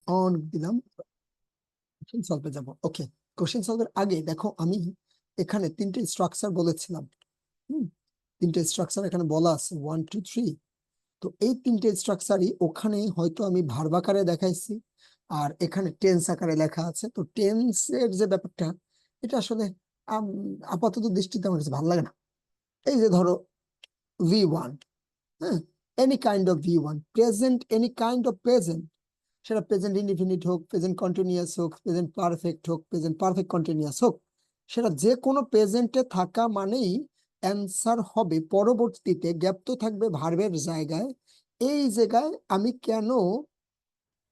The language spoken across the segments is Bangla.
অন দিলাম, কোশ্চেন সলভে যাব। ওকে, কোশ্চেন সলভের আগে দেখো আমি এখানে তিনটে স্ট্রাকচার বলেছিলাম। তিনটে স্ট্রাকচার এখানে বলা আছে 1 2 3। তো এই তিনটে স্ট্রাকচারই ওখানে হয়তো আমি ভার্ব আকারে দেখাইছি, আর এখানে টেন্স আকারে লেখা আছে। তো টেন্স এর যে ব্যাপারটা, এটা আসলে আম, আপাতত দৃষ্টিতে আমার কাছে ভালো লাগে না। এই যে ধরো V1, হ্যাঁ, any kind of V1, present, any kind of present, সেটা প্রেজেন্ট ইনডিফিনিট হোক, প্রেজেন্ট কন্টিনিউয়াস হোক, প্রেজেন্ট পারফেক্ট হোক, প্রেজেন্ট পারফেক্ট কন্টিনিউয়াস হোক, সেটা যে কোনো প্রেজেন্টে থাকা মানেই অ্যান্সার হবে পরবর্তীতে গ্যাপ তো থাকবে ভার্বের জায়গায়। এই জায়গায় আমি কেন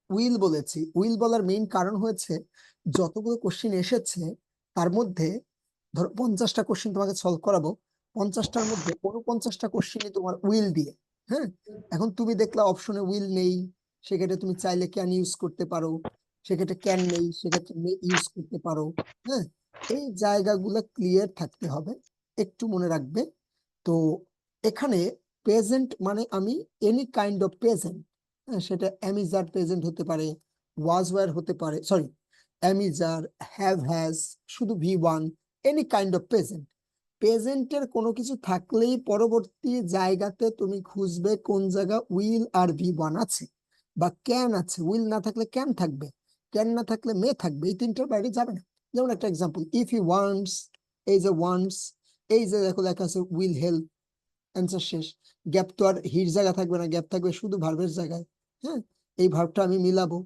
উইল বলেছি? উইল বলার মেইন কারণ হয়েছে, যতগুলো কোশ্চিন এসেছে তার মধ্যে ধরো 50টা কোশ্চিন তোমাকে সলভ করাবো, 50টার মধ্যে 49টা কোশ্চিনই তোমার উইল দিয়ে। হ্যাঁ, এখন তুমি দেখলা অপশনে উইল নেই, সেক্ষেত্রে তুমি চাইলে ক্যান ইউজ করতে পারো, সেক্ষেত্রে ক্যান নেই, সেক্ষেত্রে মে ইউজ করতে পারো। হ্যাঁ, এই জায়গাগুলো ক্লিয়ার থাকতে হবে, একটু মনে রাখবে। তো এখানে প্রেজেন্ট মানে আমি এনি কাইন্ড অফ প্রেজেন্ট, সেটা অ্যামিজার প্রেজেন্ট হতে পারে, ওয়াজ ওয়ার হতে পারে, সরি, অ্যামিজার, হ্যাভ, হ্যাজ, শুধু V1, any kind of present. প্রেজেন্টের কোনো কিছু থাকলেই পরবর্তী জায়গাতে তুমি খুঁজবে কোন জায়গা উইল আর V1 আছে বা ক্যান আছে। উইল না থাকলে ক্যান থাকবে, ক্যান না থাকলে মে থাকবে, এই তিনটার বাইরে যাবে না। যেমন একটা এক্সাম্পল, ইফ হি ওয়ান্টস, এই যে ওয়ান্টস, এই যে দেখো লেখা আছে উইল হেল্প, অ্যান্সার শেষ। গ্যাপ তো আর হির জায়গা থাকবে না, গ্যাপ থাকবে শুধু ভার্বের জায়গায়। হ্যাঁ, এই ভার্বটা আমি মিলাবো,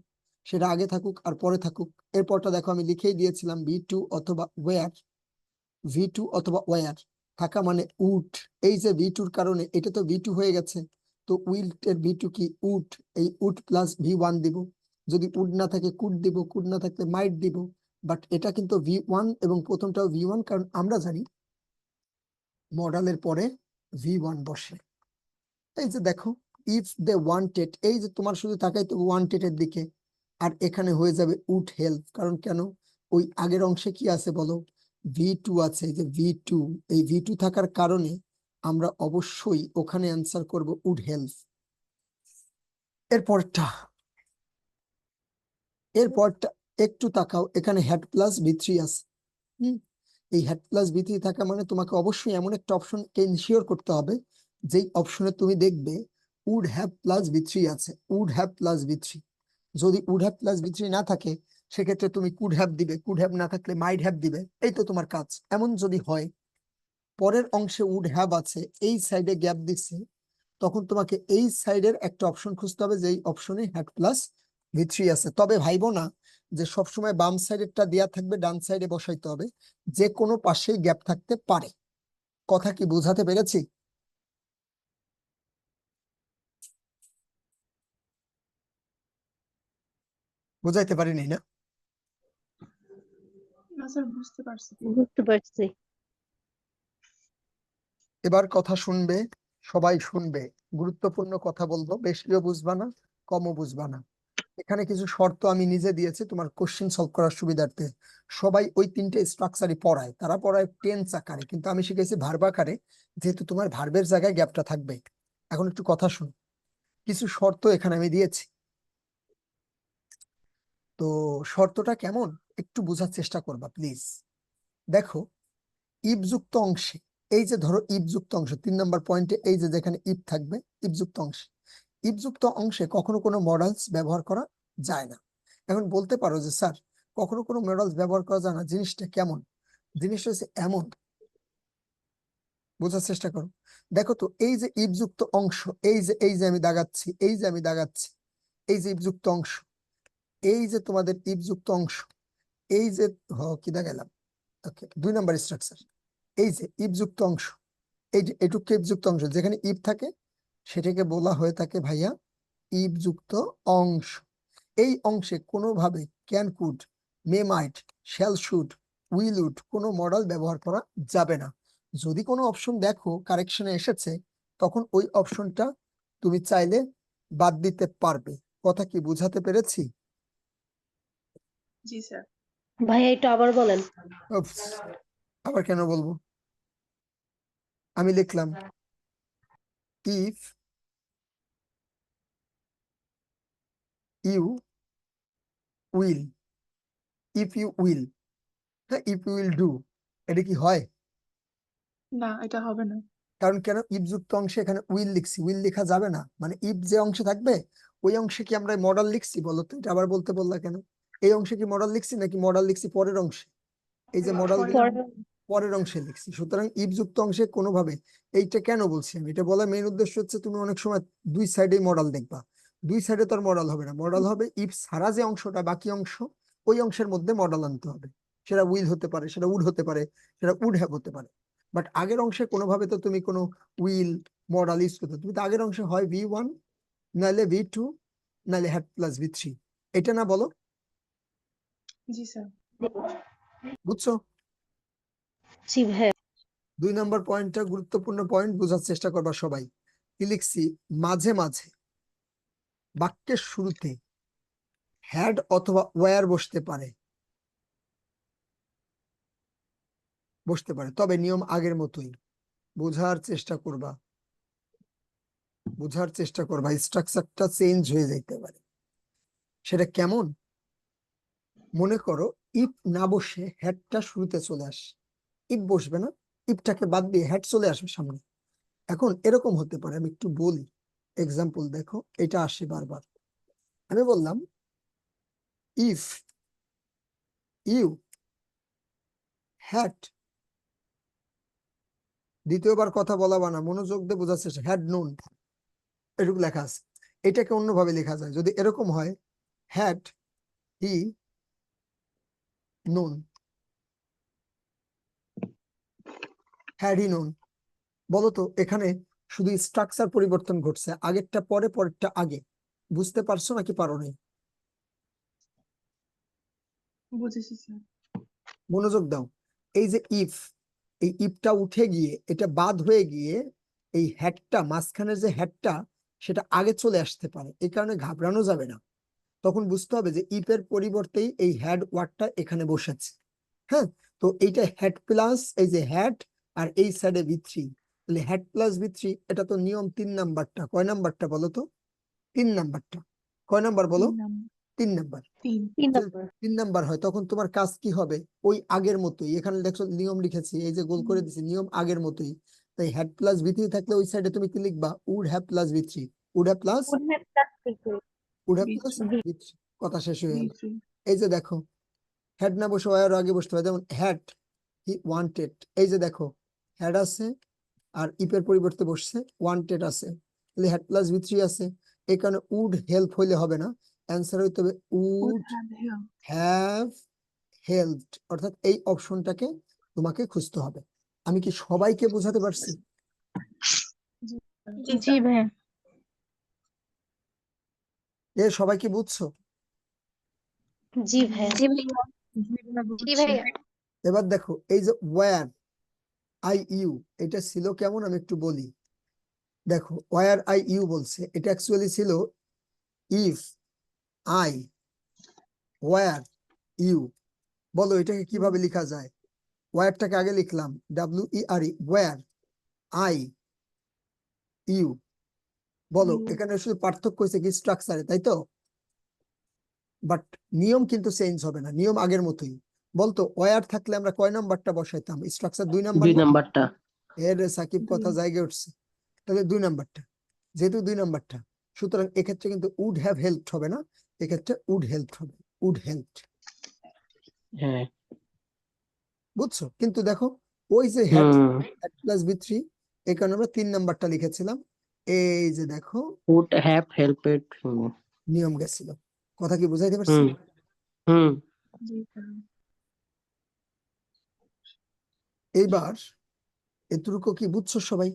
সেটা আগে থাকুক আর পরে থাকুক। এরপরটা দেখো আমি লিখেই দিয়েছিলাম V2 অথবা ওয়ার, V2 অথবা ওয়ার থাকা মানে উড। এই যে V2-র কারণে এটা তো V2 হয়ে গেছে, তো উইল এর V2 কি উড, এই উড প্লাস V1 দিব। যদি উড না থাকে কুড দিব, কুড না থাকলে মাইট দিব। বাট এটা কিন্তু V1 এবং প্রথমটাও V1, কারণ আমরা জানি মডালের পরে V1 বসে। এই যে দেখো, ইফ দে ওয়ান্টেড, এই যে তোমার শুধু তাকাই তো ওয়ান্টেড এর দিকে, আর এখানে হয়ে যাবে উড হেল্প। কারণ কেন? ওই আগের অংশে কি আছে বলো? V2 আছে, এই যে V2, এই V2 থাকার কারণে আমরা অবশ্যই ওখানে অ্যান্সার করব উড হেল্প। এরপরটা, এরপরটা একটু তাকাও, এখানে হ্যাড প্লাস V3 আছে। হুম, এই হ্যাড প্লাস V3 থাকা মানে তোমাকে অবশ্যই এমন একটা অপশনকে ইনশিওর করতে হবে যেই অপশনে তুমি দেখবে উড হ্যাভ প্লাস V3 আছে, উড হ্যাভ প্লাস V3। যদি উড হ্যাভ প্লাস V3 না থাকে, সেক্ষেত্রে তুমি কুড হ্যাভ দিবে, কুড হ্যাভ না থাকলে মাইড হ্যাভ দিবে, এই তো তোমার কাজ। এমন যদি হয় পরের অংশে উড হ্যাভ আছে, এই সাইডে গ্যাপ দিচ্ছে, তখন তোমাকে এই সাইডের একটা অপশন খুঁজতে হবে যেই অপশনে হ্যাড প্লাস V3 আছে। তবে ভাইবো না যে সবসময় বাম সাইডেরটা দেয়া থাকবে, ডান সাইডে বসাইতে হবে, যে কোনো পাশেই গ্যাপ থাকতে পারে। কথা কি বোঝাতে পেরেছি? বুঝাইতে পারিনি না? না স্যার, বুঝতে পারছি। বুঝতে পারছি। এবার কথা শুনবে, সবাই শুনবে, গুরুত্বপূর্ণ কথা বলবো, বেশিও বুঝবা না, কমও বুঝবা না। এখানে কিছু শর্ত আমি নিজে দিয়েছি তোমার কোশ্চেন সলভ করার সুবিধার্থে। সবাই ওই তিনটে স্ট্রাকচারই পড়ায়, তারা পড়ায় টেন্স আকারে, কিন্তু আমি শিখেছি ভার্ব আকারে, যেহেতু তোমার ভার্বের জায়গায় গ্যাপটা থাকবে। এখন একটু কথা শুন, কিছু শর্ত এখানে আমি দিয়েছি। তো শর্তটা কেমন একটু বোঝার চেষ্টা করবা প্লিজ। দেখো, ইফ যুক্ত অংশে, এই যে ধরো ইফ যুক্ত অংশ 3 নম্বর পয়েন্টে, এই যে যেখানে ইফ থাকবে ইফ যুক্ত অংশে, ইফ যুক্ত অংশে কখনো কোনো মডেলস ব্যবহার করা যায় না। এখন বলতে পারো যে স্যার, কখনো কোনো মডেলস ব্যবহার করা যায় না, জিনিসটা কেমন? জিনিসটা হচ্ছে এমন, বোঝার চেষ্টা করো। দেখো তো, এই যে ইফ যুক্ত অংশ, এই যে আমি দাগাচ্ছি, এই যে আমি দাগাচ্ছি, এই যে ইফ যুক্ত অংশ, এই যে তোমাদের ইফ যুক্ত অংশ, এই যে কি দাগালাম, ওকে 2 নম্বর স্ট্রাকচার, এই যে ইফ যুক্ত অংশ, এই যে এটুকু ইফ যুক্ত অংশ, যেখানে ইফ থাকে সেটাকে বলা হয়ে থাকে ভাইয়া ইফ যুক্ত অংশ। এই অংশে কোনোভাবে can, could, may, might, shall, should, will, would কোনো মডেল ব্যবহার করা যাবে না। যদি কোনো অপশন দেখো কারেকশনে এসেছে, তখন ওই অপশনটা তুমি চাইলে বাদ দিতে পারবে। কথা কি বুঝাতে পেরেছি? জি স্যার। ভাইয়া একটু আবার বলেন। উফস, আবার কেন বলবো? আমি লিখলাম if you will, if you will, হ্যাঁ ইফ ইউ উইল ডু, এটা কি হয়? না, এটা হবে না। কারণ কেন, ইফ যুক্ত অংশে এখানে উইল লিখছি, উইল লেখা যাবে না, মানে ইফ যে অংশে থাকবে ওই অংশে কি আমরা মডাল লিখছি বলো তো? এটা আবার বলতে বললা কেন? এই অংশে কি মডাল লিখছি নাকি মডাল লিখছি পরের অংশে? এই যে মডাল পরের পরে পরের অংশে লিখছি, সুতরাং ইফ যুক্ত অংশে কোনোভাবে, এইটা কেন বলছি আমি, এটা বলার মেইন উদ্দেশ্য হচ্ছে তুমি অনেক সময় দুই সাইডেই মডাল দেখবা, দুই সাইডে তো আর মডাল হবে না, মডাল হবে ইফ ছাড়া যে অংশটা বাকি অংশ, ওই অংশের মধ্যে মডাল আনতে হবে। সেটা উইল হতে পারে, সেটা উড হতে পারে, সেটা উড হ্যাভ হতে পারে। বাট আগের অংশে কোনোভাবে তো তুমি কোনো উইল মডাল ইউজ করতে, তুমি তো আগের অংশে হয় V1, নাহলে V2, নাহলে হ্যাড প্লাস V3, এটা না বলো? জি স্যার। বুঝছো? জি ভাইয়া। 2 নম্বর পয়েন্টটা গুরুত্বপূর্ণ পয়েন্ট, বোঝার চেষ্টা করবা সবাই। কি লিখছি? মাঝে মাঝে বাক্যের শুরুতে হ্যাড অথবা ওয়্যার বসতে পারে, বসতে পারে, তবে নিয়ম আগের মতোই। বোঝার চেষ্টা করবা, বোঝার চেষ্টা করবা, স্ট্রাকচারটা চেঞ্জ হয়ে যাইতে পারে। সেটা কেমন? মনে করো ইফ না বসে হ্যাডটা শুরুতে চলে আসে, ইফ বসবে না, ইফটাকে বাদ দিয়ে হ্যাড চলে আসবে সামনে। এখন এরকম হতে পারে, আমি একটু বলি এক্সাম্পল, দেখো এটা আসে বারবার। আমি বললাম ইফ ইউ হ্যাড, দ্বিতীয়বার কথা বলাবা না, মনোযোগ দিয়ে বোঝার চেষ্টা, হ্যাড নোন, এটুকু লেখা আছে। এটাকে অন্যভাবে লেখা যায়, যদি এরকম হয়, had he known, had he known. বলতো এখানে শুধু স্ট্রাকচার পরিবর্তন ঘটছে, আগেরটা পরে, পরেরটা আগে। বুঝতে পারছো নাকি পারো নাই? বুঝেছি স্যার। মনোযোগ দাও। এই যে ইফ, এই ইফটা উঠে গিয়ে এটা বাদ হয়ে গিয়ে এই হ্যাডটা, মাঝখানের যে হ্যাডটা, সেটা আগে চলে আসতে পারে, এই কারণে ঘাবড়ানো যাবে না। তখন বুঝতে হবে যে ইফের পরিবর্তেই এই হ্যাড ওয়ার্ডটা এখানে বসেছে। হ্যাঁ, তো এইটা হ্যাড প্লাস এই যে হ্যাড, আর এই সাইডে V3, তাহলে হ্যাড প্লাস V3, এটা তো নিয়ম 3 নাম্বারটা। কয় নাম্বারটা বলো তো? 3 নাম্বারটা। কয় নাম্বার বলো? 3 নাম্বার। 3। 3 নম্বর। 3 নাম্বার হয়, তখন তোমার কাজ কি হবে? ওই আগের মতোই, এখানে দেখছো নিয়ম লিখেছি, এই যে গোল করে দিছি, নিয়ম আগের মতোই। তাই হ্যাড প্লাস V3 থাকলে ওই সাইডে তুমি কি লিখবা? Would have plus V3, would have plus, Would have plus V3. Would have plus V3 V3। কথা শেষ হয়ে গেল। V3 এই যে দেখো, হ্যাড না বসে ওয়ার আগে বসতে হবে, যেমন হ্যাড হি ওয়ান্টেড, এই যে দেখো হ্যাড আছে আর ইপের পরিবর্তে বসছে ওয়ান্টেড আছে, তাহলে হ্যাড প্লাস V3 আছে। এই কারণে উড হেল্প হইলে হবে না, অ্যান্সার হইতে হবে would would have helped। Have helped, অর্থাৎ এই অপশনটাকে তোমাকে খুঁজতে হবে। আমি কি সবাইকে বোঝাতে পারছি? জি ভাইয়া। সবাই কি বুঝছো? জি ভাইয়া। জি ভাইয়া। জি ভাইয়া। এবার দেখো এই যে ওয়্যার আই ইউ, এটা ছিল কেমন আমি একটু বলি। দেখো ওয়্যার আই ইউ বলছে, এটা অ্যাকচুয়ালি ছিল ইফ আই ওয়্যার ইউ। বলো এটাকে কিভাবে লেখা যায়? ওয়্যারটাকে আগে লিখলাম WERE, ওয়্যার আই ইউ। বলো এখানে শুধু পার্থক্য হয়েছে কি স্ট্রাকচারে, তাই তো? বাট নিয়ম কিন্তু চেঞ্জ হবে না, নিয়ম আগের মতোই। বলতো ওয়্যার থাকলে আমরা কয় নাম্বারটা বসাইতাম? স্ট্রাকচার 2 নাম্বার 2 না? নাম্বারটা। এর সাকিব কথা জায়গায় উঠছে, তাহলে 2 নাম্বারটা, যেহেতু 2 নাম্বারটা, সুতরাং এক্ষেত্রে কিন্তু উড হ্যাভ হেল্পড হবে না, এক্ষেত্রে উড হেল্প হবে, উড হেল্প। হ্যাঁ। বুঝছো? কিন্তু দেখো ওই যে হ্যাড হুম। প্লাস V3, এই কারণে আমরা 3 নাম্বারটা লিখেছিলাম। এই যে দেখো would have helped him। নিয়ম গেছিল। কথা কি বুঝাইতে পারছি? হুম হুম। জি স্যার। এইবার এতটুকু কি বুঝছো সবাই?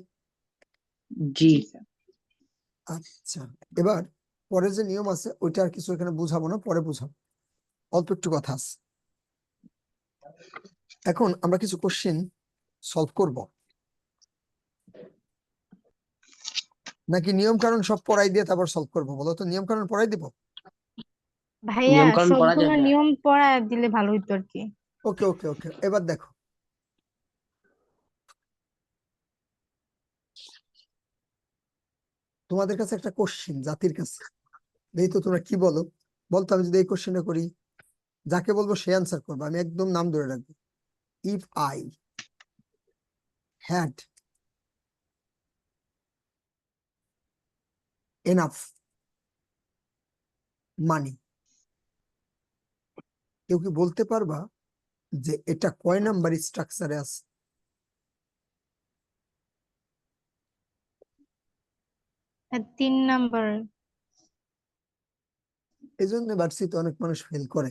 জি। জি স্যার। আচ্ছা, এবার পরের যে নিয়ম আছে ওইটা আর কিছু এখানে বুঝাবো না, পরে বুঝাবো, অল্প একটু কথা আছে। এখন আমরা কিছু কোশ্চেন সলভ করব, নাকি নিয়ম কানুন সব পড়াই দিয়ে তারপর সলভ করবো? বলো তো, নিয়ম কানুন পড়াই দিব? ভাইয়া নিয়ম কানুন পড়া সবগুলো যাবে। নিয়ম পড়া দিলে ভালো হতো আর কি। ওকে ওকে ওকে, এবার দেখো তোমাদের কাছে একটা কোশ্চেন, জাতির কাছে, দেখি তো তোমরা কি বলো। বলতো আমি যদি এই কোশ্চেনটা করি, যাকে বলবো সে অ্যান্সার করবে, আমি একদম নাম ধরে রাখবো। If I had enough money, কেউ কি বলতে পারবা যে এটা কয় নাম্বার স্ট্রাকচারে আছে? আর 3 নাম্বার। এই জন্য ভার্সিটিতে অনেক মানুষ ফেল করে,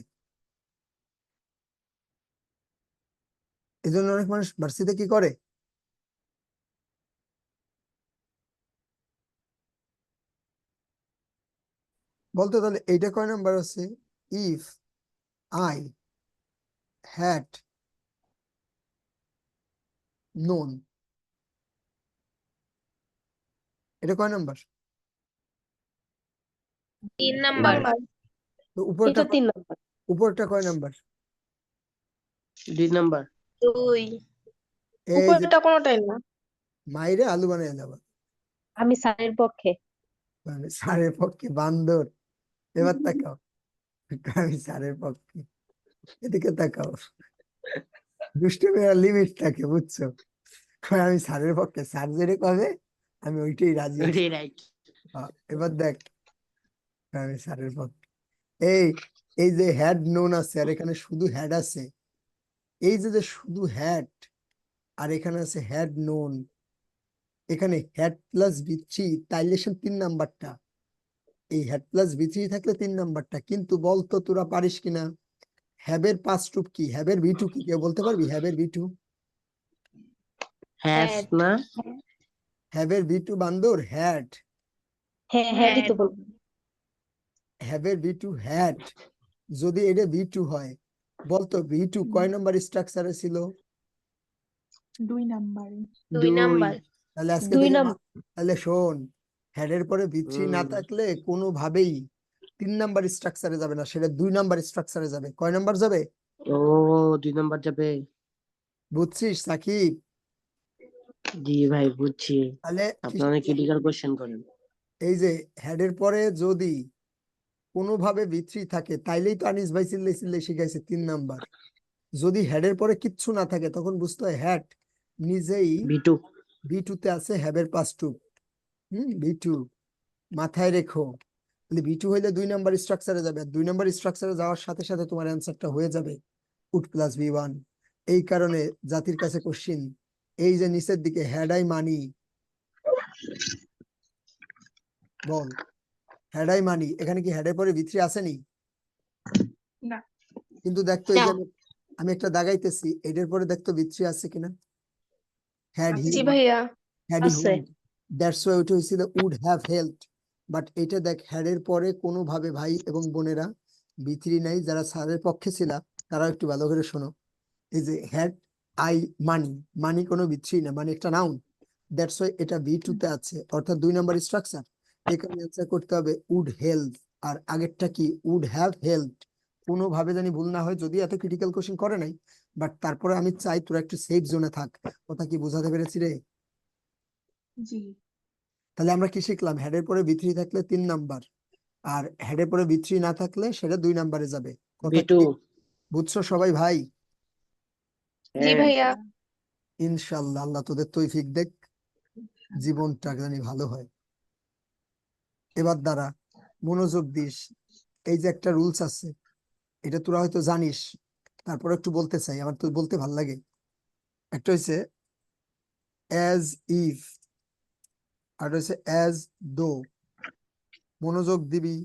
এই জন্য অনেক মানুষ ভার্সিটিতে কি করে, বলতে তাহলে এইটা কয় নাম্বার আছে? ইফ আই হ্যাড নোন, এটা কয় নাম্বার? 3 নাম্বার। তো উপরটা এটা 3 নাম্বার। উপরটা কয় নাম্বার? 2 নাম্বার। 2। এই যে উপরেরটা কোনোটাই না। মাইরে আলু বানিয়ে দেওয়া, আমি স্যারের পক্ষে। মানে স্যারের পক্ষে বান্দর। এবার তাকাও, আমি স্যারের পক্ষে, এদিকে তাকাও, দুষ্টুমির লিমিট থাকে বুঝছো, কয় আমি স্যারের পক্ষে, স্যার যেটা কবে আমি ওইটাই রাজি আছি। ওটাই রাইট। এবার দেখ, আমি স্যারের পক্ষে। এই এই যে হ্যাড নোন আছে আর এখানে শুধু হ্যাড আছে, এই যে যে শুধু হ্যাড আর এখানে আছে হ্যাড নোন, এখানে হ্যাড প্লাস বি3, তাইলে সে 3 নাম্বারটা, এই হ্যাড প্লাস বি3 থাকলে 3 নাম্বারটা। কিন্তু বলতো তোরা পারিস কিনা, হ্যাবের পাস্ট রূপ কি, হ্যাবের ভি2 কি, কেউ বলতে পারবি হ্যাবের ভি2? হ্যাস হ্যাড। না? হ্যাবের ভি2 বান্দর হ্যাড, হ্যাঁ হ্যাডই তো বলবো। হ্যাবের ভি2 হ্যাড, যদি এটা ভি2 হয়, বলতো ভি2 কয় নম্বর স্ট্রাকচারে ছিল? 2 নাম্বারে। 2 নাম্বার। তাহলে আজকে 2 থেকে নাম্বার। তাহলে শোন, হ্যাডের পরে ভি3 না থাকলে কোনোভাবেই 3 নাম্বার স্ট্রাকচারে যাবে না, সেটা 2 নাম্বার স্ট্রাকচারে যাবে। কয় নাম্বার যাবে? ও 2 নাম্বার যাবে। বুঝছিস সাকিব? জি ভাই বুঝছি। তাহলে আপনি অনেক ক্রিটিক্যাল কোশ্চেন করেন। এই যে হেডের পরে যদি কোনোভাবে ভি3 থাকে, তাইলেই তো আনিস ভাই চিল্লাই চিল্লাই শিখাইছে 3 নাম্বার। যদি হেডের পরে কিচ্ছু না থাকে তখন বুঝতে হয় হ্যাড নিজেই ভি2। ভি2 তে আছে হ্যাবের পাস্ট রূপ। ভি2 মাথায় রেখো, তাহলে ভি2 হইলে 2 নাম্বার স্ট্রাকচারে যাবে, আর 2 নাম্বার স্ট্রাকচারে যাওয়ার সাথে সাথে তোমার অ্যান্সারটা হয়ে যাবে উড প্লাস ভি1। এই কারণে জাতির কাছে কোশ্চিন, এই যে নিচের দিকে হ্যাড আই মানি, বল হ্যাড আই মানি, এখানে কি হ্যাডের পরে ভি3 আসেনি? না। কিন্তু দেখতো এই যে আমি একটা দাগাইতেছি, এটার পরে দেখতো ভি3 আছে কিনা, হ্যাড হি জি ভাইয়া। হ্যাড হি আছে। দ্যাটস ওয়াই ওটা হয়েছিল উড হ্যাভ হেল্পড। বাট এটা দেখ হ্যাডের পরে কোনোভাবে ভাই এবং বোনেরা ভি3 নাই, যারা স্যারের পক্ষে ছিল তারা একটু ভালো করে শোনো। এই যে হ্যাড আই মানি, মানি কোনো ভি3 না, মানে একটা নাউন, দ্যাটস ওয়াই এটা ভি2 তে আছে, অর্থাৎ 2 নাম্বার স্ট্রাকচার। এখানে অ্যান্সার করতে হবে উড হেল্প, আর আগেরটা কি উড হ্যাভ হেল্পড। কোনোভাবে জানি ভুল না হয়, যদি এত ক্রিটিক্যাল কোশ্চেন করে নাই, বাট তারপরে আমি চাই তোরা একটু সেফ জোনে থাক। কথা কি বোঝাতে পেরেছি রে? জি। তাহলে আমরা কি শিখলাম, হেডের পরে ভি3 থাকলে 3 নাম্বার, আর হেডের পরে ভি3 না থাকলে সেটা 2 নাম্বারে যাবে। কথা ভি2। কি বুঝছো সবাই ভাই? জি হ্যাঁ। ভাইয়া। ইনশাল্লাহ আল্লাহ তোদের তৌফিক দেখ, জীবনটা জানি ভালো হয়। এবার দ্বারা মনোযোগ দিস, এই যে একটা রুলস আছে, এটা তোরা হয়তো জানিস, তারপর একটু বলতে চাই, আমার তো বলতে ভাল লাগে। একটা হচ্ছে অ্যাজ ইফ, আর হচ্ছে অ্যাজ দো। মনোযোগ দিবি,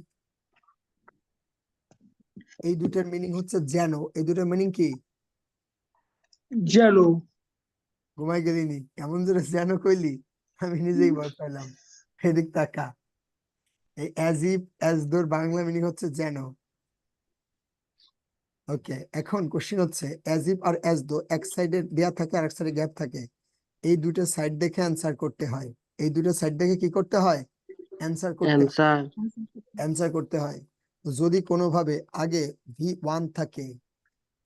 এই দুটার মিনিং হচ্ছে যেন। এই দুটার মিনিং কি? জানো। ঘুমাই গেলি নি, এমন জোরে যেন কইলি আমি নিজেই ভয় পাইলাম। এদিক তাকা, এই অ্যাজ ইফ অ্যাজ দোর বাংলা মিনিং হচ্ছে যেন। ওকে, এখন কোশ্চেন হচ্ছে as if R as though এক সাইডে দেয়া থাকে আর এক সাইডে গ্যাপ থাকে, এই দুটো সাইড দেখে অ্যান্সার করতে হয়। এই দুটো সাইড দেখে কি করতে হয়? অ্যান্সার করতে হয়, অ্যান্সার। অ্যান্সার করতে হয়। তো যদি কোনোভাবে আগে ভি1 থাকে,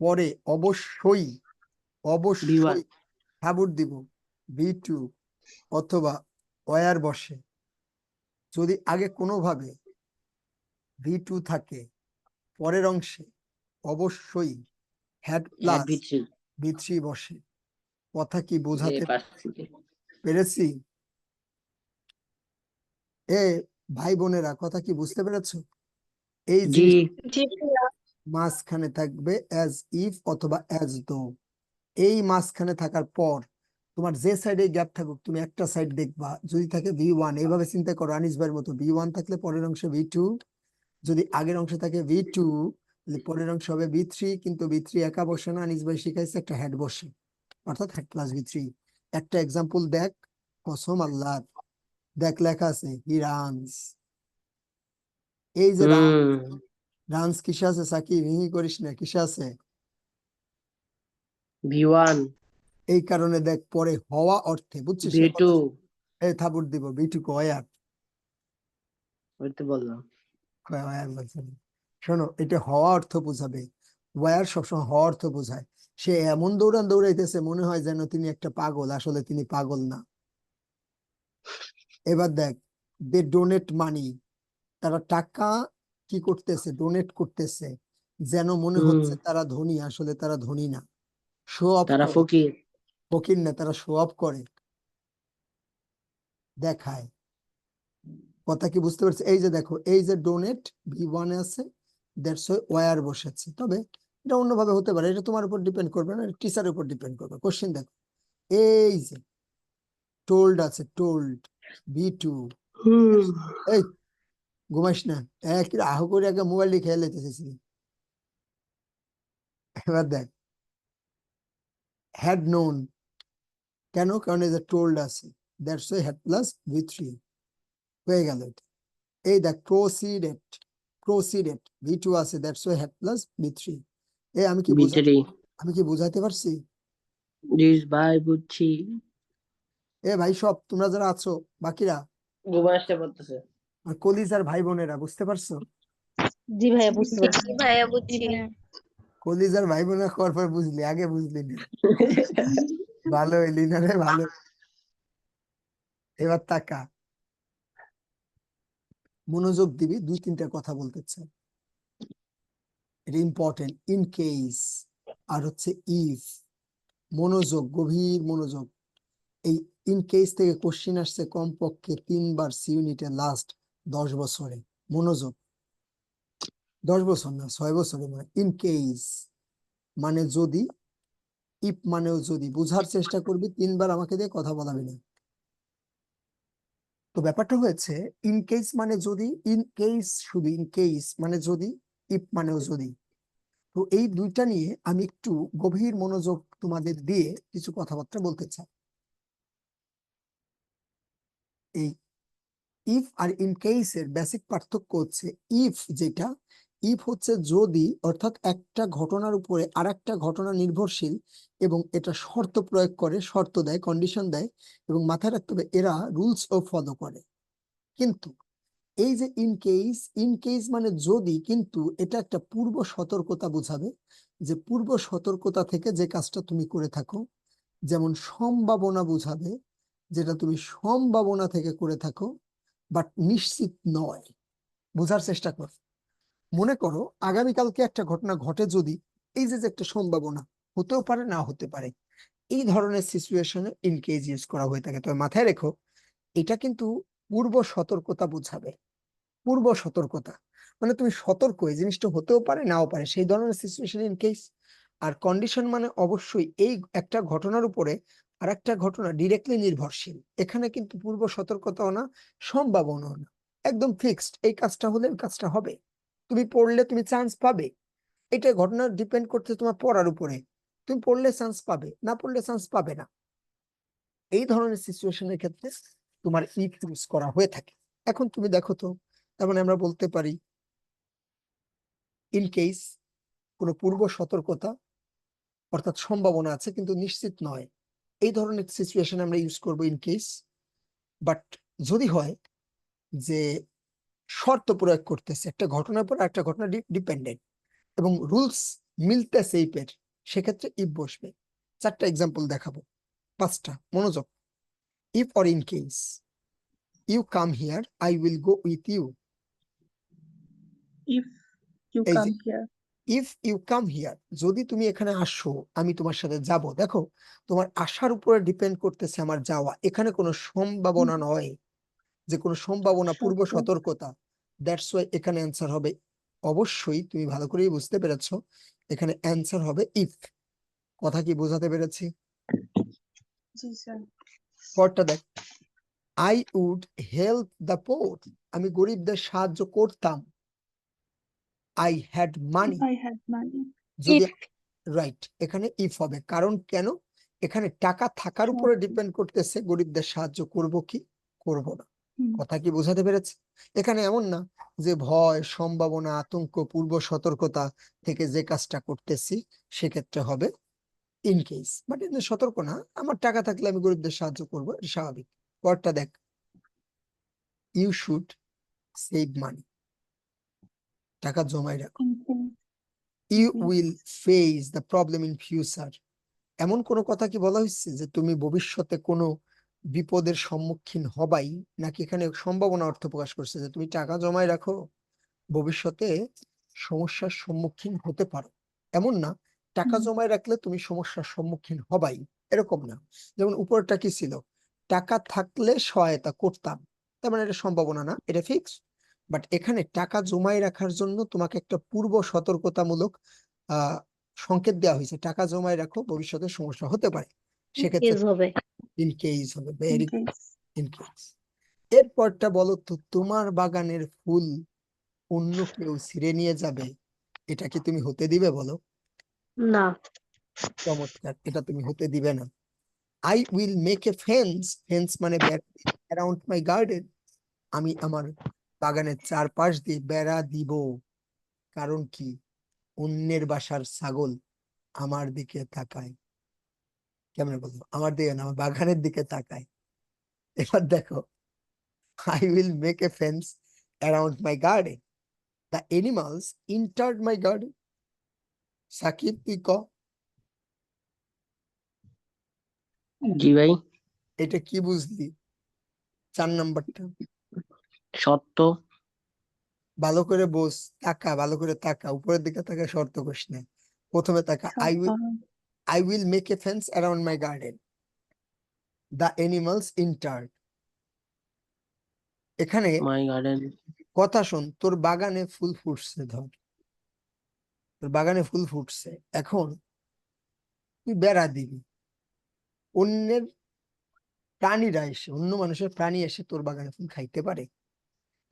পরে অবশ্যই ভি1। অবশ্যই হ্যাবুট দিব ভি2, অথবা ওয়ার বসে। যদি আগে কোনোভাবে ভি2 থাকে, পরের অংশে অবশ্যই had had plus V3 V3 বসে। কথা কি বোঝাতে পারছি। পেরেছি? এ ভাই বোনেরা, কথা কি বুঝতে পেরেছো? এই জি জিনিস মাঝখানে থাকবে অ্যাজ ইফ অথবা অ্যাজ দো। এই মাঝখানে থাকার পর তোমার যে সাইডে গ্যাপ থাকুক, তুমি একটা সাইড দেখবা, যদি থাকে V1, এইভাবে চিন্তা করো আনিস ভাইয়ের মতো, V1 থাকলে পরের অংশে V2, যদি আগের অংশে থাকে V2 তাহলে পরের অংশ হবে V3, কিন্তু V3 একা বসে না, আনিস ভাই শিখাইছে একটা হেড বসে, অর্থাৎ হেড প্লাস V3। একটা এক্সাম্পল দেখ, কসম আল্লাহ, দেখ লেখা আছে হি রানস। এই যে রানস কিসে আছে সাকিব, হি করিস না, কিসে আছে? V1 এই কারণে দেখ পরে হওয়া অর্থে, বুঝছিস? এই V2 কথা এই থাবুর দিব V2 কয়ার ওই তো বললাম। ওয়ার বলছে না। শোনো, এটা হওয়া অর্থ বোঝাবে, ওয়ার সবসময় হওয়া অর্থ বোঝায়। সে এমন দৌড়াইতেছে মনে হয় যেন তিনি একটা পাগল, আসলে তিনি পাগল না। এবার দেখ, দে ডোনেট মানি, তারা টাকা কি করতেছে, ডোনেট করতেছে, যেন মনে হচ্ছে তারা ধনী, আসলে তারা ধনী না, শো অফ তারা করে। ফকির। ফকির না, তারা শো অফ করে, দেখায়। কথা কি বুঝতে পারছি? এই যে দেখো, এই যে ডোনেট V1 এ আছে, দ্যাটস ওয়ার বসেছে। তবে এটা অন্যভাবে হতে পারে, এটা তোমার উপর ডিপেন্ড করবে না, টিচারের উপর ডিপেন্ড করবে। কোশ্চেন দেখো, এই যে টোল্ড আছে, টোল্ড V2। এই ঘুমাইস না, এক আহ করে একে মোবাইল দিয়ে খেয়ে লেতেছিস। এবার দেখ, হ্যাড নোন, কেন? কারণ এই যে টোল্ড আছে, দ্যাটস হ্যাড প্লাস V3 হয়ে গেল এটা। এই দেখ প্রসিডেড, প্রসিডেড V2 আছে, দ্যাটস হ্যাড প্লাস V3। এই আমি কি V3 আমি কি বুঝাইতে পারছি? দিস ভাই বুঝছি। এ ভাই সব তোমরা যারা আছো, বাকিরা ঘুম আসতে পড়তেছে। আর কলিজার ভাই বোনেরা, বুঝতে পারছো? জি ভাইয়া বুঝতে পারছি। ভাইয়া জি বুঝছি। ভাইয়া। কলিজার ভাই বোনেরা হওয়ার পর বুঝলি, আগে বুঝলি না। ভালো হইলি না রে, ভালো। এবার তাকা, মনোযোগ দিবি, দুই তিনটা কথা বলতে চাই, এটা ইম্পর্টেন্ট। ইন কেস আর হচ্ছে ইফ, মনোযোগ, গভীর মনোযোগ। এই ইন কেস থেকে কোশ্চিন আসছে কমপক্ষে 3 বার সি ইউনিটে লাস্ট 10 বছরে। মনোযোগ, 10 বছর না, 6 বছরে। মানে ইন কেস মানে যদি, ইফ মানেও যদি, বুঝার চেষ্টা করবি, 3 বার আমাকে দিয়ে কথা বলাবি না। তো ব্যাপারটা হয়েছে, ইন কেস মানে যদি, ইন কেস শুধু ইন কেস মানে যদি, ইফ মানেও যদি। তো এই দুইটা নিয়ে আমি একটু গভীর মনোযোগ তোমাদের দিয়ে কিছু কথাবার্তা বলতে চাই। এই ইফ আর ইন কেস এর বেসিক পার্থক্য হচ্ছে, ইফ যেটা, ইফ হচ্ছে যদি, অর্থাৎ একটা ঘটনার উপরে আর একটা ঘটনা নির্ভরশীল এবং এটা শর্ত প্রয়োগ করে, শর্ত দেয়, কন্ডিশন দেয়, এবং মাথায় রাখতে হবে এরা রুলস ও ফলো করে। কিন্তু এই যে ইন কেস, ইন কেস মানে যদি, কিন্তু এটা একটা পূর্ব সতর্কতা বোঝাবে, যে পূর্ব সতর্কতা থেকে যে কাজটা তুমি করে থাকো। যেমন সম্ভাবনা বোঝাবে, যেটা তুমি সম্ভাবনা থেকে করে থাকো, বাট নিশ্চিত নয়। বোঝার চেষ্টা কর। মনে করো আগামীকালকে একটা ঘটনা ঘটে যদি, এই যে যে একটা সম্ভাবনা, হতেও পারে না হতে পারে, এই ধরনের সিচুয়েশনে ইন কেস ইউজ করা হয়ে থাকে। তবে মাথায় রেখো, এটা কিন্তু পূর্ব সতর্কতা বোঝাবে। পূর্ব সতর্কতা মানে তুমি সতর্ক, এই জিনিসটা হতেও পারে নাও পারে, সেই ধরনের সিচুয়েশন ইন কেস। আর কন্ডিশন মানে অবশ্যই এই একটা ঘটনার উপরে আর একটা ঘটনা ডিরেক্টলি নির্ভরশীল। এখানে কিন্তু পূর্ব সতর্কতাও না, সম্ভাবনাও না, একদম ফিক্সড, এই কাজটা হলে এই কাজটা হবে, তুমি পড়লে তুমি চান্স পাবে। এটা ঘটনা ডিপেন্ড করছে তোমার পড়ার উপরে, তুমি পড়লে চান্স পাবে, না পড়লে চান্স পাবে না। এই ধরনের সিচুয়েশনের ক্ষেত্রে তোমার ইফ ইউজ করা হয়ে থাকে। এখন তুমি দেখো তো, তার মানে আমরা বলতে পারি ইন কেস কোনো পূর্ব সতর্কতা, অর্থাৎ সম্ভাবনা আছে কিন্তু নিশ্চিত নয়, এই ধরনের সিচুয়েশন আমরা ইউজ করব ইন কেস। বাট যদি হয় যে শর্ত প্রয়োগ করতেছে, একটা ঘটনার পর একটা ঘটনা ডিপেন্ডেন্ট এবং রুলস মিলতেছে ইফের, সেক্ষেত্রে ইফ বসবে। 4টা এক্সাম্পল দেখাবো, 5টা, মনোযোগ। If or in case, you come here, I will go with you. If you এই যে come here, if you come here, যদি তুমি এখানে আসো আমি তোমার সাথে যাব। দেখো তোমার আসার উপরে ডিপেন্ড করতেছে আমার যাওয়া, এখানে কোনো সম্ভাবনা নয়, যে কোনো সম্ভাবনা, পূর্ব সত্য। সতর্কতা। দ্যাটস ওয়াই এখানে অ্যান্সার হবে, অবশ্যই তুমি ভালো করেই বুঝতে পেরেছো, এখানে অ্যান্সার হবে ইফ। কথা কি বোঝাতে পেরেছি? জি স্যার। পরটা দেখ, I would help the poor, আমি গরিবদের সাহায্য করতাম। I had money, I had money. যদি রাইট, এখানে ইফ হবে, কারণ কেন, এখানে টাকা থাকার উপরে ডিপেন্ড করতেছে গরিবদের সাহায্য করব কি করব না। কথা কি বোঝাতে পেরেছে? এখানে এমন না যে ভয়, সম্ভাবনা, আতঙ্ক, পূর্ব সতর্কতা থেকে যে কাজটা করতেছি সেক্ষেত্রে হবে ইন কেস, বাট এখানে সতর্ক না, আমার টাকা থাকলে আমি গরিবদের সাহায্য করব, এটা স্বাভাবিক। পরটা দেখ, ইউ শুড সেভ মানি, টাকা জমাই রাখো। You will face the problem in future, এমন কোনো কথা কি বলা হয়েছে যে তুমি ভবিষ্যতে কোনো বিপদের সম্মুখীন হবাই, নাকি এখানে সম্ভাবনা অর্থ প্রকাশ করছে যে তুমি টাকা জমায় রাখো, ভবিষ্যতে সমস্যার সম্মুখীন হতে পারো, এমন না টাকা জমায় রাখলে তুমি সমস্যার সম্মুখীন হবাই, এরকম না। যেমন উপরটা কি ছিল, টাকা থাকলে সহায়তা করতাম, তার মানে এটা সম্ভাবনা না, এটা ফিক্স। বাট এখানে টাকা জমায় রাখার জন্য তোমাকে একটা পূর্ব সতর্কতামূলক আহ সংকেত দেওয়া হয়েছে, টাকা জমায় রাখো ভবিষ্যতে সমস্যা হতে পারে, সেক্ষেত্রে কেস হবে। ইন কেস হবে। Very in case. এরপরটা বলো তো, তোমার বাগানের ফুল অন্য কেউ ছিঁড়ে নিয়ে যাবে, এটা কি তুমি হতে দিবে বলো? না। চমৎকার, এটা তুমি হতে দিবে না। I will make a fence, fence মানে অ্যারাউন্ড মাই গার্ডেন, আমি আমার বাগানের চারপাশ দিয়ে বেড়া দিব, কারণ কি, অন্যের বাসার ছাগল আমার দিকে তাকায়। কেমন বলবো, আমার দিকে না, আমার বাগানের দিকে তাকায়। এবার দেখো, I will make a fence around my garden, the animals entered my garden. Sakib তুই ক, জি ভাই। এটা কি বুঝলি 4 নাম্বারটা? সত্য। ভালো করে বোঝ, তাকা, ভালো করে তাকা, উপরের দিকে তাকা, শর্ত করিস না। প্রথমে তাকা, I will make a fence around my garden, the animals entered. এখানে মাই গার্ডেন। কথা শোন, তোর বাগানে ফুল ফুটছে, ধর তোর বাগানে ফুল ফুটছে, এখন তুই বেড়া দিবি, অন্যের প্রাণীরা এসে, অন্য মানুষের প্রাণী এসে তোর বাগানে ফুল খাইতে পারে,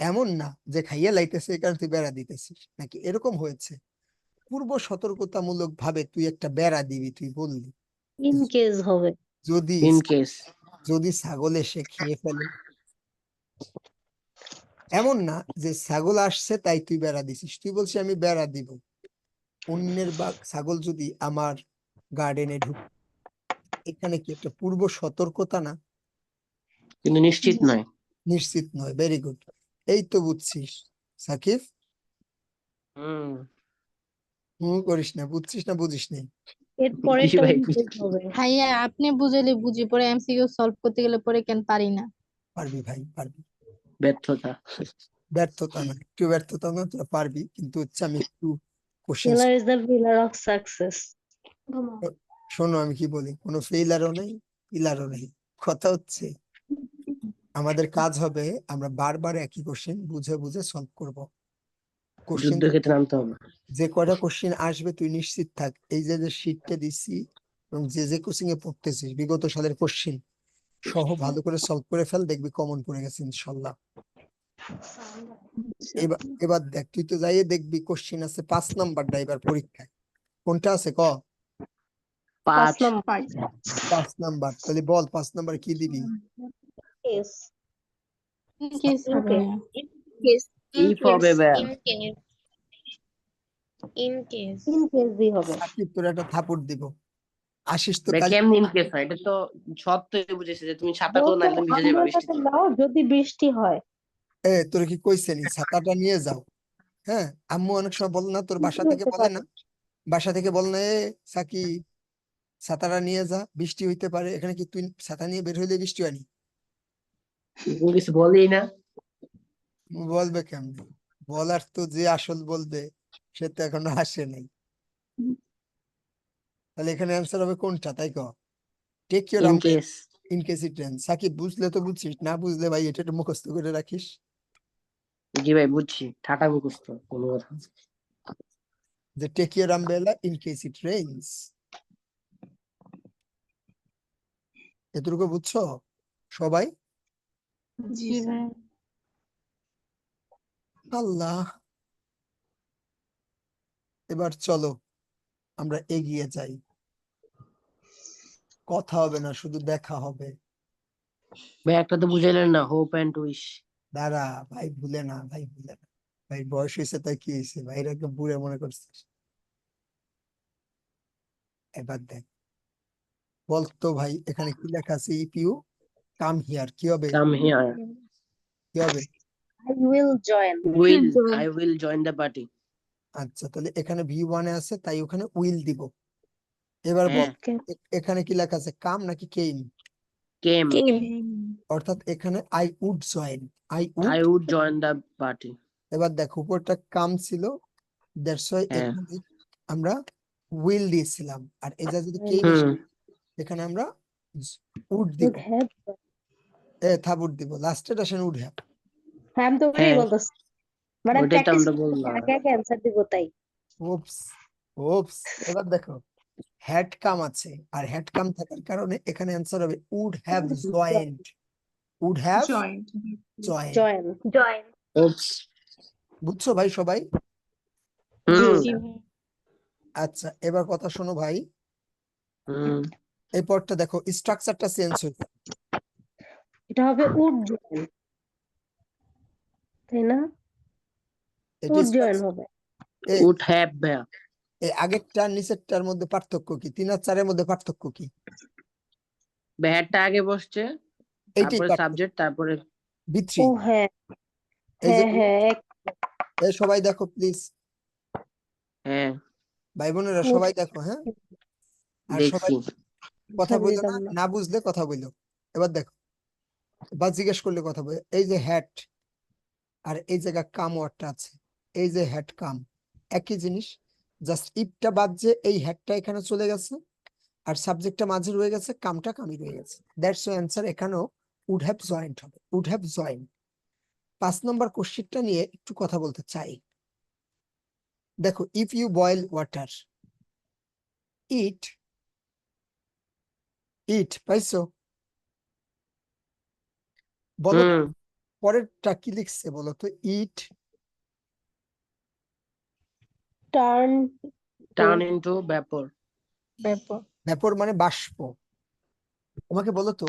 এমন না যে খাইয়া লাইতেছে এই কারণে তুই বেড়া দিতেছিস, নাকি এরকম হয়েছে, পূর্ব সতর্কতামূলক ভাবে তুই একটা বেড়া দিবি, তুই বললি ইন কেস হবে। যদি ইন কেস। যদি ছাগল এসে খেয়ে ফেলে, এমন না যে ছাগল আসছে তাই তুই বেড়া দিছিস, তুই বলছিস আমি বেড়া দিব, অন্যের বা ছাগল যদি আমার গার্ডেনে ঢুক, এখানে কি একটা পূর্ব সতর্কতা না? কিন্তু নিশ্চিত নয়। নিশ্চিত নয়, ভেরি গুড, এই তো বুঝছিস সাকিব। হুম। করিস না, বুঝছিস না, বুঝিস নি? এর জি পরেরটা ভাই। ইন কেস হবে। ভাইয়া আপনি বুঝাইলে বুঝি, পরে এমসিকিউ সলভ করতে গেলে পরে কেন পারি না। পারবি ভাই, পারবি, ব্যর্থতা। ব্যর্থতা না, একটু ব্যর্থতা না, তোরা পারবি, কিন্তু হচ্ছে আমি একটু কোশ্চেন, ফেলার is the pillar of success. শোনো আমি কি বলি, কোনো ফেইলারও নেই, পিলারও নেই, কথা হচ্ছে আমাদের কাজ হবে আমরা বারবার একই কোশ্চেন বুঝে বুঝে সলভ করব। কোশ্চেন যুদ্ধক্ষেত্রে নামতে হবে। যে কয়টা কোশ্চেন আসবে তুই নিশ্চিত থাক, এই যে যে শীটটা দিচ্ছি এবং যে যে কোচিং এ পড়তেছিস বিগত সালের কোশ্চেন সহ ভালো করে সলভ করে ফেল, দেখবি কমন পড়ে গেছে ইনশাল্লাহ। এবার এবার দেখ, তুই তো যাইয়ে দেখবি কোশ্চেন আছে 5 নাম্বারটা এবার পরীক্ষায়, কোনটা আছে ক? 5। 5 নাম্বার, তাহলে বল 5 নাম্বার কি দিবি? কেস। ইন কেস হবে ভাইয়া। ইফ হবে ভাই। ইন কেস দি হবে। সাকিব তোর একটা থাপড় দিব, আশিস তো ভাই কাল, কেমন ইন কেস হয়? এটা তো সত্যই বুঝেছে যে তুমি ছাতা তো না একদম ভিজে যাবে বৃষ্টিতে। নাও যদি বৃষ্টি হয়। তোর কি কইছে নি ছাতাটা নিয়ে যাও? হ্যাঁ, আম্মু অনেক সময় বল না, তোর বাসা থেকে হতে বলে পারে। না, বাসা থেকে বল না, সাকি ছাতাটা নিয়ে যা, বৃষ্টি হইতে পারে, এখানে কি তুই ছাতা নিয়ে বের হইলে বৃষ্টি হয়নি? তুমি কিছু বলেই না। বলবে কেমনে, বলার তো যে আসল বলবে সে তো এখনো আসে নাই। হুম। তাহলে এখানে অ্যান্সার হবে কোনটা, তাই কো? Take your in umbrella case in case it rain. Sakib, বুঝলে তো বুঝছিস, না বুঝলে ভাই এটা একটু মুখস্থ করে রাখিস। জি ভাই বুঝছি, ঠাটা মুখস্থ কোনো কথা না। যে take your umbrella in case it rains, এতটুকু বুঝছো সবাই? জি জি স্যার। ভাই। আল্লাহ, এবার চলো আমরা এগিয়ে যাই। কথা হবে না, শুধু দেখা হবে। ভাই একটা তো বুঝাইলেন না, হোপ এন্ড উইশ। দাঁড়া ভাই, ভুলে না ভাই, ভুলে না ভাই, বয়স হয়েছে তাই কি হয়েছে ভাই, এটাকে বুড়ে মনে করছিস? এবার দেখ, বলতো ভাই এখানে কি লেখা আছে? ইফ ইউ কাম হিয়ার, কি হবে? কাম হিয়ার, কি হবে? I will join. Will, join. I will join the party. আচ্ছা, তাহলে এখানে V1 আছে তাই ওখানে উইল দিব। এবার বল, হ্যাঁ, Okay. এখানে কি লেখা আছে? কাম নাকি কেইম? কেম, অর্থাৎ এখানে I would join, I would. I would join the party. এবার দেখো উপরটা কাম ছিল, দ্যাটস ওয়াই হ্যাঁ, এখানে আমরা উইল দিয়েছিলাম, আর এটা যদি কেইম হুম, এখানে আমরা উড দিব। Would have. থাবুড দিব, লাস্টের আসেন উড হ্যাভ। আমি তো ওটাই হ্যাঁ, বলতেছি, মানে আমি ওইটাই তো প্র্যাকটিস আমরা বললাম। আগে আগে অ্যান্সার দিব তাই। ওপস, ওপস। এবার দেখো হ্যাড কাম আছে, আর হ্যাড কাম থাকার কারণে এখানে অ্যান্সার হবে would have joined, would have Joined. Joined. Join. Oops, বুঝছো ভাই সবাই? হুম, জি ভাই। আচ্ছা, এবার কথা শোনো ভাই, হুম, এই পরটা দেখো, স্ট্রাকচারটা চেঞ্জ হয়েছে। এটা হবে would join, তাই না? এটি would join হবে। উড হ্যাভ ভাইয়া। এই আগেরটা নিচেরটার মধ্যে পার্থক্য কি? 3 আর 4 এর মধ্যে পার্থক্য কি? ব্যাটটা আগে বসছে, এইটাই তারপরে পার্থক্য। সাবজেক্ট, তারপরে B3, ও হ্যাঁ, এই যে হ্যাঁ এই সবাই দেখো প্লিজ, হ্যাঁ ভাই বোনেরা would সবাই দেখো, হ্যাঁ? আর সবাই দেখছি। কথা have বললো দিতাম না, না। না বুঝলে কথা বললো। এবার দেখো, বা জিজ্ঞেস করলে কথা বলে, এই যে হ্যাট আর এই জায়গা কাম ওয়ার্ডটা আছে, এই যে হ্যাট কাম একই জিনিস, জাস্ট ইফটা বাদ যে এই হ্যাটটা এখানে চলে গেছে, আর সাবজেক্টটা মাঝে রয়ে গেছে, কামটা কামই রয়ে গেছে। দ্যাটস ওয়াই অ্যান্সার এখানেও উড হ্যাভ জয়েন্ট হবে, উড হ্যাভ জয়েন্ট। 5 নম্বর কোশ্চেনটা নিয়ে একটু কথা বলতে চাই। দেখো, ইফ ইউ বয়েল ওয়াটার, ইট, ইট পাইছো? বলো তো হুম, পরেরটা কি লিখছে বলো তো? It turn turn into vapour. ব্যাপক। ভ্যাপর মানে বাষ্প। তোমাকে বলো তো,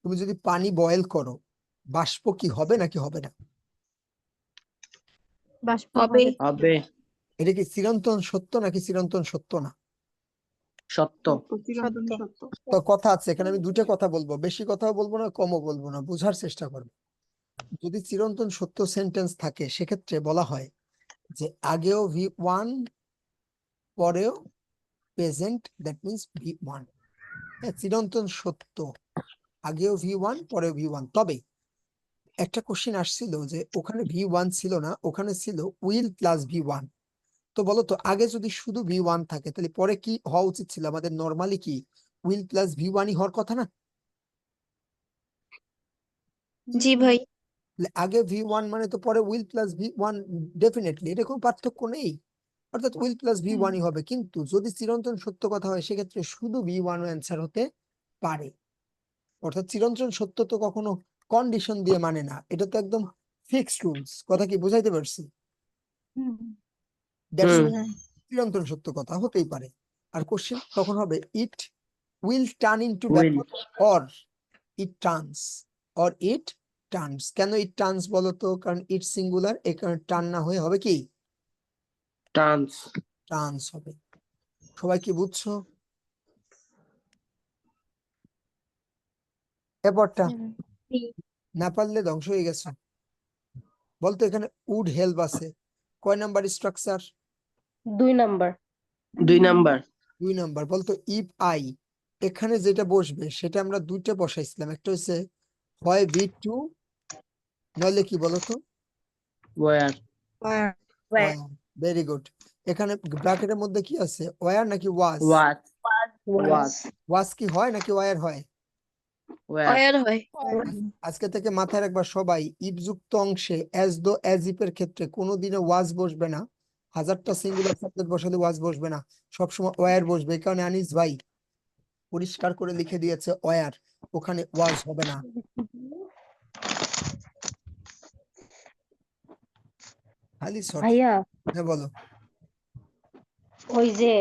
তুমি যদি পানি বয়েল করো, বাষ্প কি হবে নাকি হবে না? বাষ্প হবে। হবে। হবে, এটা কি চিরন্তন সত্য নাকি চিরন্তন সত্য না? সত্য। চিরন্তন সত্য। তো কথা আছে এখানে, আমি দুটো কথা বলবো, বেশি কথাও বলবো না, কমও বলবো না, বোঝার চেষ্টা করবো। যদি চিরন্তন সত্য সেন্টেন্স থাকে সেক্ষেত্রে বলা হয় যে আগেও V1 পরেও প্রেজেন্ট, দ্যাট মিনস V1। হ্যাঁ, চিরন্তন সত্য, আগেও V1 পরেও V1। তবে একটা কোশ্চেন আসছিল যে ওখানে V1 ছিল না, ওখানে ছিল উইল প্লাস V1। তো বলো তো, আগে যদি শুধু V1 থাকে তাহলে পরে কি হওয়া উচিত ছিল? আমাদের নর্মালি কি উইল প্লাস V1ই হওয়ার কথা না? জি ভাই। তাহলে আগে V1 মানে তো পরে উইল প্লাস V1, ডেফিনেটলি এটা কোনো পার্থক্য নেই, অর্থাৎ উইল প্লাস V1ই হবে। কিন্তু যদি চিরন্তন সত্য কথা হয় সেক্ষেত্রে শুধু V1 অ্যান্সার হতে পারে। অর্থাৎ চিরন্তন সত্য তো কখনো কন্ডিশন দিয়ে মানে না, এটা তো একদম ফিক্সড রুলস। কথা কি বুঝাইতে পারছি? দ্যাটস হুম, চিরন্তন সত্য কথা হতেই পারে। আর কোশ্চেন তখন হবে it will turn into will, vapour, or it turns, or it turns. কেন ইট টার্নস বলো তো? কারণ ইট সিঙ্গুলার, এই কারণে টার্ন না হয়ে হবে কি? ট্রান্স। টার্নস হবে। সবাই কি বুঝছো এরপরটা? না পারলে ধ্বংস হয়ে গেছে। বলতো এখানে উড হেল্প আছে, কয় number structure? 2 number. 2 number. 2 number. বলতো ইফ আই, এখানে যেটা বসবে সেটা আমরা দুইটা বসাইছিলাম, একটা হচ্ছে হয় V2 নইলে কি বলতো? ওয়ার। Where? Very good. এখানে ব্র্যাকেটের মধ্যে কি আছে, ওয়ার নাকি ওয়াজ? ওয়াজ was, ওয়াজ ওয়াজ কি হয় নাকি ওয়ার হয়? ওয়ার অয়ার হয় আজকে থেকে মাথায় রাখবা সবাই, ইফ যুক্ত অংশে অ্যাজ দো অ্যাজ ইফ এর ক্ষেত্রে কোনোদিনও ওয়াজ বসবে না। হাজারটা সিঙ্গুলার সাবজেক্ট বসালে ওয়াজ বসবে না, সবসময় ওয়ার বসবে। এই কারণে আনিস ভাই পরিষ্কার করে লিখে দিয়েছে ওয়ার, ওখানে ওয়াজ হবে না। খালি সঠিক। ভাইয়া হ্যাঁ বলো। ওই যে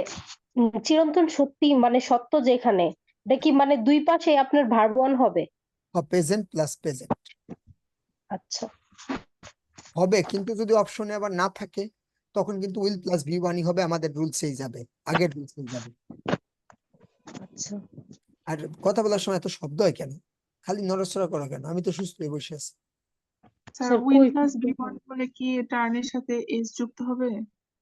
চিরন্তন সত্যি মানে সত্য যেখানে, এটা কি মানে দুই পাশে আপনার ভার্ব ওয়ান হবে? প্রেজেন্ট প্লাস প্রেজেন্ট আচ্ছা হবে, কিন্তু যদি অপশনে আবার না থাকে তখন কিন্তু উইল প্লাস ভি ওয়ানই হবে, আমাদের রুলসেই যাবে, আগের রুলসেই যাবে। আচ্ছা আর কথা বলার সময় এত শব্দ হয় কেন, খালি নড়াচড়া করা কেন? আমি তো সুস্থ হয়ে বসে আছি। স্যার স্যার উইল কই প্লাস বি ওয়ান হলে কি টার্নের সাথে এস যুক্ত হবে?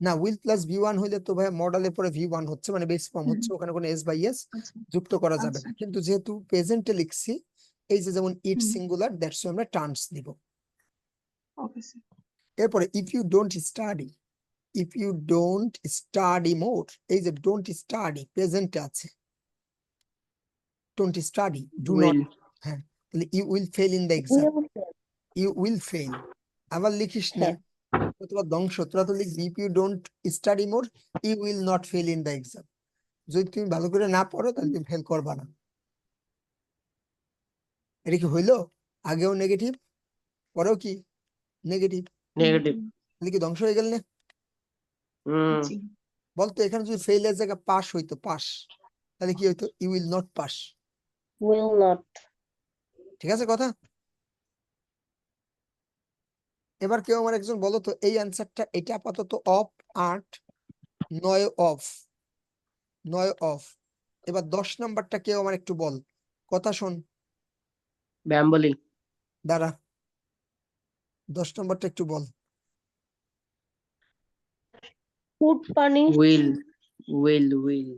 না, উইল প্লাস ভি ওয়ান হইলে তো ভাই মডেলের পরে ভি ওয়ান হচ্ছে, মানে বেস ফর্ম হচ্ছে, ওখানে কোনো এস বাই এস আচ্ছা যুক্ত করা যাবে না। আচ্ছা কিন্তু যেহেতু প্রেজেন্টে লিখছি, এই যে যেমন ইট হুম সিঙ্গুলার, দ্যাটস আমরা টার্নস দিব। ওকে স্যার এরপরে if you don't study, if you don't study more, এই যে ডোন্ট স্টাডি প্রেজেন্টে আছে, don't study, do not. Will হ্যাঁ, তাহলে you will fail in the exam, will, you will fail. আবার লিখিস না, হ্যাঁ তোরা ধ্বংস, তোরা তো লিখবি if you don't study more you will not fail in the exam. যদি তুমি ভালো করে না পড়ো তাহলে তুমি ফেল করবা না। এটা কি হইলো? আগেও নেগেটিভ, পরেও কি নেগেটিভ, নেগেটিভ তাহলে কি ধ্বংস হয়ে গেল না? জি বলতো এখানে যদি ফেইলের জায়গায় পাস হইতো, পাস, তাহলে কি হইতো? You will not pass. will not, ঠিক আছে কথা? এবার কেউ আমার একজন বলো তো এই অ্যান্সারটা, এটা আপাতত অফ 8, 9 অফ, 9 অফ। এবার 10 নাম্বারটা কেউ আমার একটু বল, কথা শোন, ব্যাম্বলিং দাঁড়া, 10 নাম্বারটা একটু বল। would punish, will will will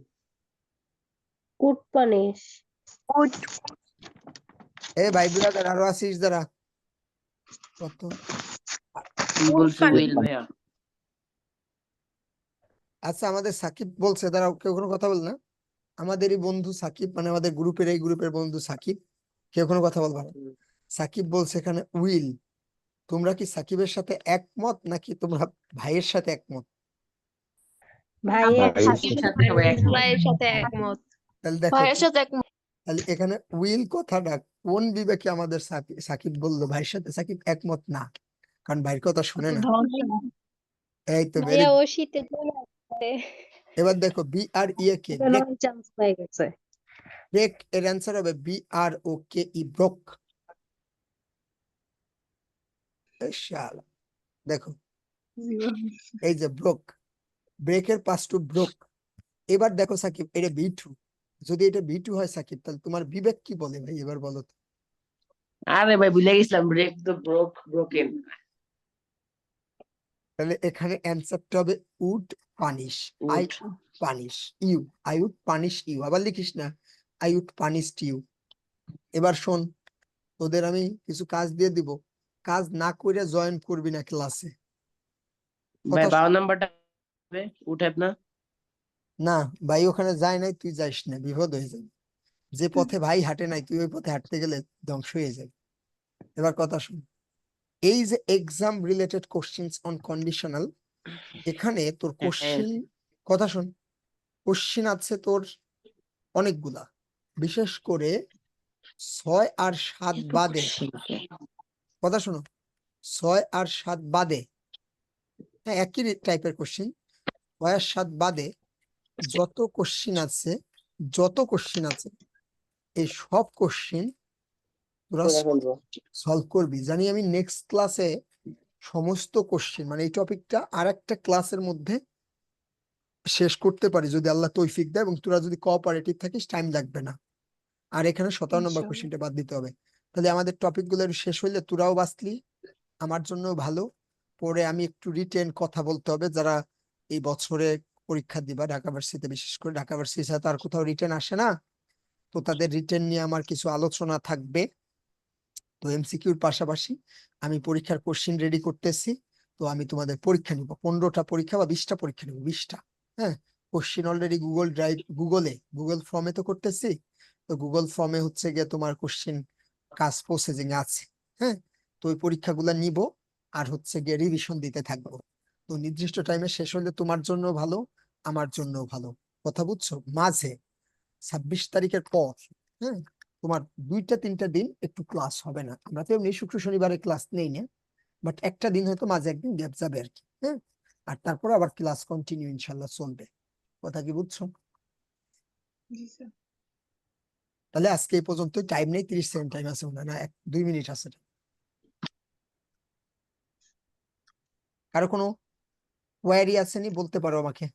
would punish, এ ভাই ব্রাদার আরো আসিস, দাঁড়া কত। কি বলছো উইল ভাইয়া? আচ্ছা আমাদের সাকিব বলছে, দাঁড়াও কেউ কোনো কথা বল না, আমাদেরই বন্ধু সাকিব, মানে আমাদের গ্রুপের, এই গ্রুপের বন্ধু সাকিব, কেউ কোনো কথা বলবা না। সাকিব বলছে এখানে উইল, তোমরা কি সাকিবের সাথে একমত নাকি তোমরা ভাইয়ের সাথে একমত? ভাইয়ের ভাইয়ের সাথে সবাই একমত। ভাইয়ের সাথে একমত তাহলে দেখো, ভাইয়ের সাথে একমত তাহলে এখানে উইল কথাটা কোন বিবেকে আমাদের সাকিব বললো ভাইয়ের সাথে সাকিব একমত না, কারণ ভাইয়ের কথা শুনে না। এই তো ভাইয়া very ও good। শীতে চলে আসছে। এবার দেখো বি আর ই এ কে, ব্রেক, চান্স পেয়ে গেছে। ব্রেক এর অ্যান্সার হবে বি আর ও কে ই, ব্রোক। শালা দেখো, এই যে ব্রোক, ব্রেকের পাস টু ব্রোক। এবার দেখো সাকিব, এটা বি2, যদি এটা বি2 হয় সাকিব, তাহলে তোমার বিবেক কি বলে ভাই, এবার বলো তো। আরে ভাই ভুলে গেছিলাম, ব্রেক তো ব্রোকেন। তাহলে এখানে অ্যান্সারটা হবে would punish, I would would punish you, I would punish you, আবার লিখিস না আই উড পানিশ ইউ। এবার শোন, তোদের আমি কিছু কাজ দিয়ে দিব, কাজ না করে জয়েন করবি না ক্লাসে, ভাই কথা 12 নাম্বারটা উঠাব না? না ভাই, ওখানে যায় নাই, তুই যাইস না, বিপদ হয়ে যাবে। যে পথে ভাই হাঁটে নাই, তুই ওই পথে হাঁটতে গেলে ধ্বংস হয়ে যাবে। এবার কথা শুন, এই যে exam related questions on conditional, এখানে তোর হ্যাঁ কোশ্চিন, কথা শোন, কোশ্চিন আছে তোর অনেকগুলা, বিশেষ করে 6 আর 7 বাদে, কথা শোনো, 6 আর 7 বাদে, হ্যাঁ একই টাইপের কোশ্চিন, 6 আর 7 বাদে যত কোশ্চিন আছে, যত কোশ্চিন আছে, এই সব কোশ্চিন তোরা সলভ করবি। জানি আমি নেক্সট ক্লাসে সমস্ত কোশ্চিন, মানে এই টপিকটা আর একটা ক্লাসের মধ্যে শেষ করতে পারি যদি আল্লাহ তৌফিক দেয়, এবং তোরা যদি কোঅপারেটিভ থাকিস টাইম লাগবে না। আর এখানে 17 নম্বর কোশ্চেনটা বাদ দিতে হবে। তাহলে আমাদের টপিক গুলো শেষ হইলে তোরাও বাঁচলি, আমার জন্য ভালো। পরে আমি একটু রিটেন কথা বলতে হবে, যারা এই বছরে পরীক্ষা দিবা ঢাকা ভার্সিটিতে, বিশেষ করে ঢাকা ভার্সিটি ছাড়া তার কোথাও রিটেন আসে না, তো তাদের রিটেন নিয়ে আমার কিছু আলোচনা থাকবে। তো এমসিকিউর পাশাপাশি আমি পরীক্ষার কোশ্চিন রেডি করতেছি, তো তো আমি তোমাদের পরীক্ষা নিব 15টা পরীক্ষা বা 20টা পরীক্ষা নিব 20টা। হ্যাঁ, কোশ্চিন অলরেডি গুগল ফর্মে তো করতেছি। তো গুগল ফর্মে হচ্ছে গিয়ে তোমার কোশ্চিন কাজ প্রসেসিং আছে। হ্যাঁ, তো ওই পরীক্ষাগুলো নিব আর হচ্ছে গিয়ে রিভিশন দিতে থাকবো। তো নির্দিষ্ট টাইমে শেষ হলে তোমার জন্য ভালো, আমার জন্য ভালো। কথা বুঝছো? মাঝে 26 তারিখের পর, হ্যাঁ, তোমার 2-3টা দিন একটু ক্লাস হবে না। আমরা তো এমনি শুক্র শনিবারে ক্লাস নেই না, বাট একটা দিন হয়তো মাঝে একদিন গ্যাপ যাবে আর কি। হ্যাঁ, আর তারপর আবার ক্লাস কন্টিনিউ ইনশাল্লাহ চলবে। কথা কি বুঝছো? জি স্যার। তাহলে আজকে এই পর্যন্ত, টাইম নেই, 30 সেকেন্ড টাইম আছে মনে হয়, না 2 মিনিট আছে। কারো কোনো কোয়ারি আছে নি বলতে পারো আমাকে।